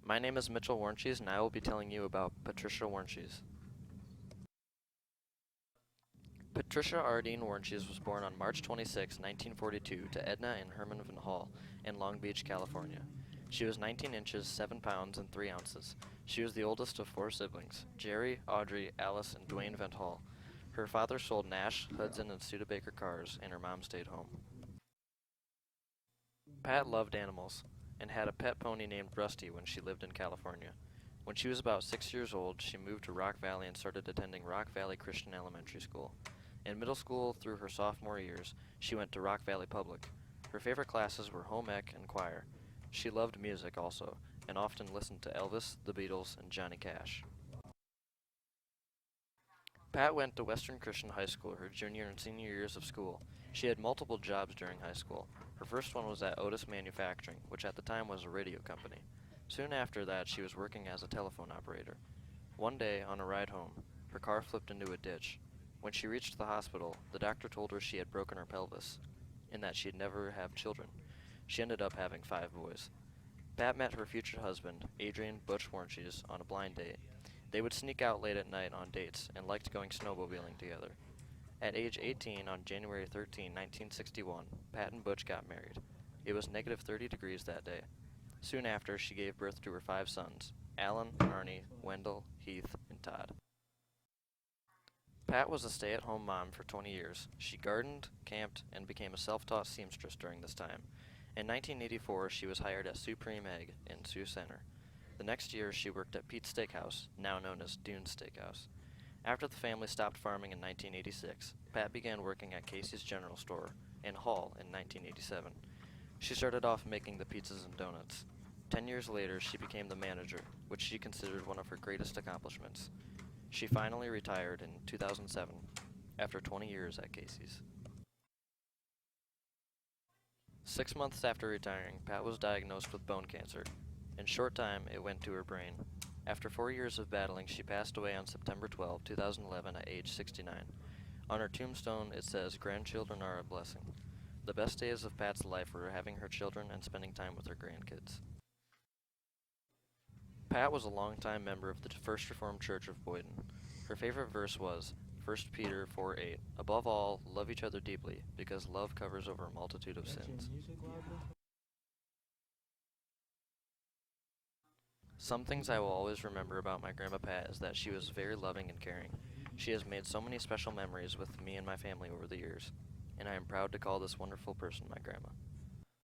My name is Mitchell Warntjes, and I will be telling you about Patricia Warntjes. Patricia Ardeen Warntjes was born on March 26, 1942, to Edna and Herman Van Hall in Long Beach, California. She was 19 inches, 7 pounds, and 3 ounces. She was the oldest of 4 siblings, Jerry, Audrey, Alice, and Dwayne Van Hall. Her father sold Nash, Hudson, and Studebaker cars, and her mom stayed home. Pat loved animals and had a pet pony named Rusty when she lived in California. When she was about 6 years old, she moved to Rock Valley and started attending Rock Valley Christian Elementary School. In middle school through her sophomore years, she went to Rock Valley Public. Her favorite classes were home ec and choir. She loved music also, and often listened to Elvis, the Beatles, and Johnny Cash. Pat went to Western Christian High School her junior and senior years of school. She had multiple jobs during high school. Her first one was at Otis Manufacturing, which at the time was a radio company. Soon after that, she was working as a telephone operator. One day, on a ride home, her car flipped into a ditch. When she reached the hospital, the doctor told her she had broken her pelvis, and that she'd never have children. She ended up having 5 boys. Pat met her future husband, Adrian Butch Warntjes, on a blind date. They would sneak out late at night on dates and liked going snowmobiling together. At age 18, on January 13, 1961, Pat and Butch got married. It was negative 30 degrees that day. Soon after, she gave birth to her 5 sons, Alan, Arnie, Wendell, Heath, and Todd. Pat was a stay-at-home mom for 20 years. She gardened, camped, and became a self-taught seamstress during this time. In 1984, she was hired at Supreme Egg in Sioux Center. The next year, she worked at Pete's Steakhouse, now known as Dune's Steakhouse. After the family stopped farming in 1986, Pat began working at Casey's General Store in Hall in 1987. She started off making the pizzas and donuts. 10 years later, she became the manager, which she considered one of her greatest accomplishments. She finally retired in 2007, after 20 years at Casey's. 6 months after retiring, Pat was diagnosed with bone cancer. In short time, it went to her brain. After 4 years of battling, she passed away on September 12, 2011 at age 69. On her tombstone, it says, "Grandchildren are a blessing." The best days of Pat's life were having her children and spending time with her grandkids. Pat was a longtime member of the First Reformed Church of Boyden. Her favorite verse was 1 Peter 4:8. Above all, love each other deeply, because love covers over a multitude of sins. Some things I will always remember about my Grandma Pat is that she was very loving and caring. She has made so many special memories with me and my family over the years, and I am proud to call this wonderful person my grandma.